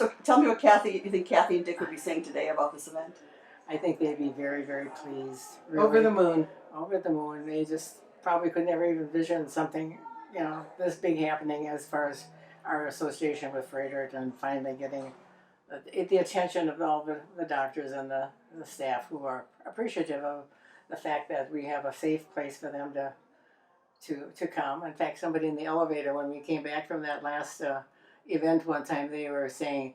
So tell me what you think Kathy and Dick would be saying today about this event. I think they'd be very, very pleased. Really. Over the moon. Over the moon. They just probably could never even envision something, this big happening as far as our association with Frederick and finally getting the attention of all the doctors and the staff who are appreciative of the fact that we have a safe place for them to come. In fact, somebody in the elevator, when we came back from that last event one time, they were saying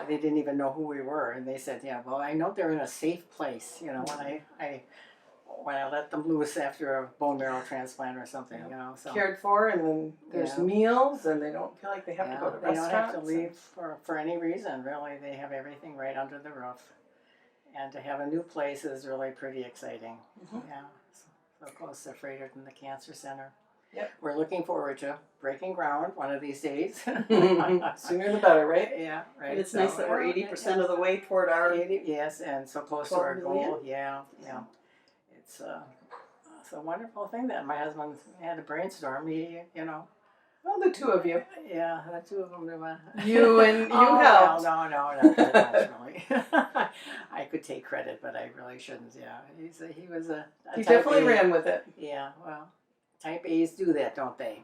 they didn't even know who we were, and they said, "Yeah, well, I know they're in a safe place. When I let them loose after a bone marrow transplant or something, So cared for, and then there's meals, and they don't feel like they have to go to restaurants. They don't have to leave for any reason, really. They have everything right under the roof. And to have a new place is really pretty exciting. Mm-hmm. Yeah, so close to Fredericton, the Cancer Center. Yep. We're looking forward to breaking ground one of these days. Sooner the better, right? Yeah, right. And it's nice that we're 80% of the way toward our... Yes, and so close to our goal. Yeah. It's a wonderful thing that my husband had a brainstorm. Well, the two of you. Yeah, the two of them. You helped. No, not that much, really. I could take credit, but I really shouldn't. Yeah, he definitely ran with it. Yeah, well, type A's do that, don't they?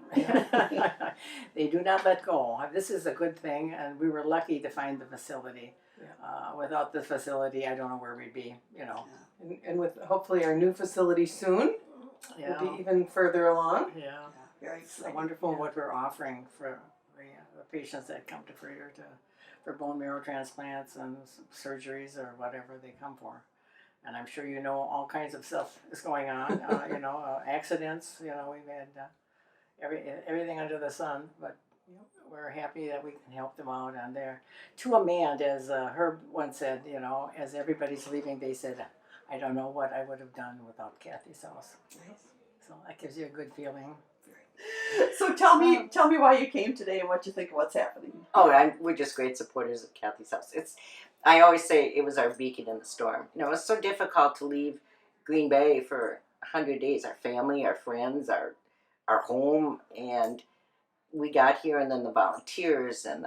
They do not let go. This is a good thing, and we were lucky to find the facility. Yeah. Without the facility, I don't know where we'd be. And with hopefully our new facility soon, we'll be even further along. Yeah. It's wonderful what we're offering for the patients that come to Frederick for bone marrow transplants and surgeries or whatever they come for. And I'm sure all kinds of stuff is going on. Accidents. We've had everything under the sun, but we're happy that we can help them out. And they're to a man, as Herb once said. As everybody's leaving, they said, "I don't know what I would have done without Kathy's house." Nice. So that gives you a good feeling. So tell me why you came today and what you think of what's happening. We're just great supporters of Kathy's house. I always say it was our beacon in the storm. It was so difficult to leave Green Bay for 100 days. Our family, our friends, our home, and we got here, and then the volunteers and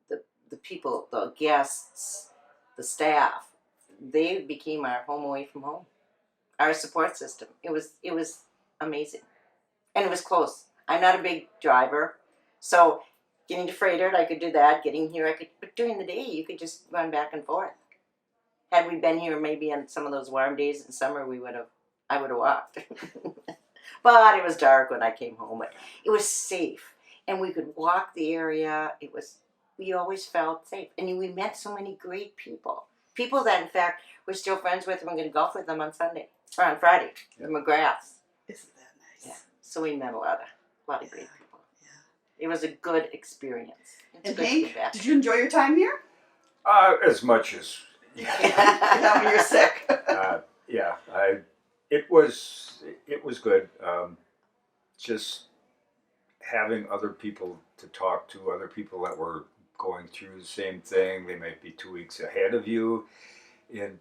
the people, the guests, the staff, they became our home away from home, our support system. It was amazing. And it was close. I'm not a big driver, so getting to Frederick, I could do that. Getting here, I could. But during the day, you could just run back and forth. Had we been here, maybe on some of those warm days in summer, I would have walked. But it was dark when I came home. But it was safe, and we could walk the area. We always felt safe, and we met so many great people. People that, in fact, we're still friends with, and we're going to golf with them on Sunday or on Friday. The McGraths. Isn't that nice? Yeah. So we met a lot of great people. Yeah. It was a good experience. And Hank, did you enjoy your time here? As much as when you're sick. It was good. Just having other people to talk to, other people that were going through the same thing. They might be 2 weeks ahead of you in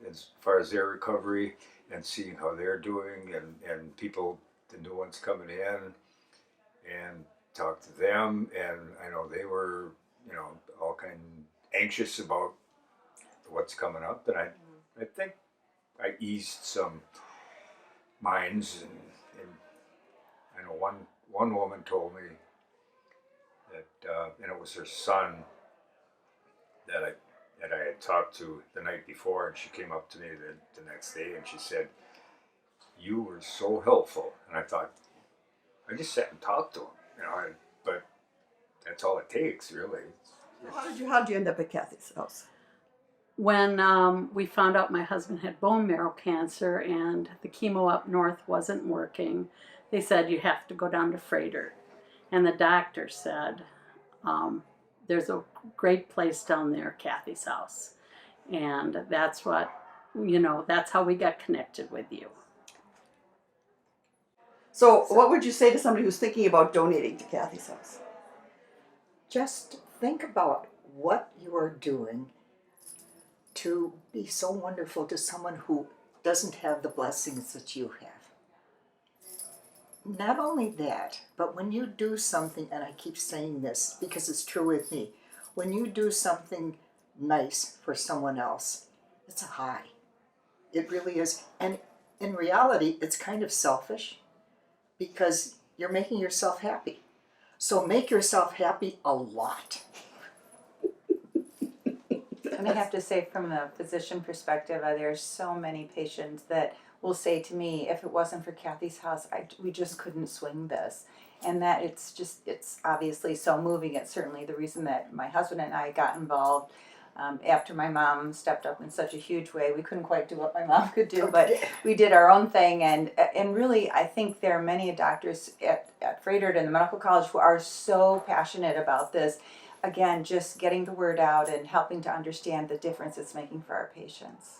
as far as their recovery, and seeing how they're doing, and people, the new ones coming in, and talk to them. And I know they were all kind of anxious about what's coming up, and I think I eased some minds, and I know one woman told me that and it was her son that I had talked to the night before, and she came up to me the next day, and she said, "You were so helpful." And I thought, I just sat and talked to him, but that's all it takes, really. How did you end up at Kathy's house? When we found out my husband had bone marrow cancer and the chemo up north wasn't working, they said, "You have to go down to Frederick." And the doctor said, "There's a great place down there, Kathy's house." And that's that's how we got connected with you. So what would you say to somebody who's thinking about donating to Kathy's house? Just think about what you are doing to be so wonderful to someone who doesn't have the blessings that you have. Not only that, but when you do something, and I keep saying this because it's true with me, when you do something nice for someone else, it's a high. It really is. And in reality, it's kind of selfish because you're making yourself happy. So make yourself happy a lot. And I have to say, from the physician perspective, there's so many patients that will say to me, if it wasn't for Kathy's house, we just couldn't swing this. And that it's obviously so moving. It's certainly the reason that my husband and I got involved after my mom stepped up in such a huge way. We couldn't quite do what my mom could do, but we did our own thing. And really, I think there are many doctors at Frederick and the medical college who are so passionate about this. Again, just getting the word out and helping to understand the difference it's making for our patients.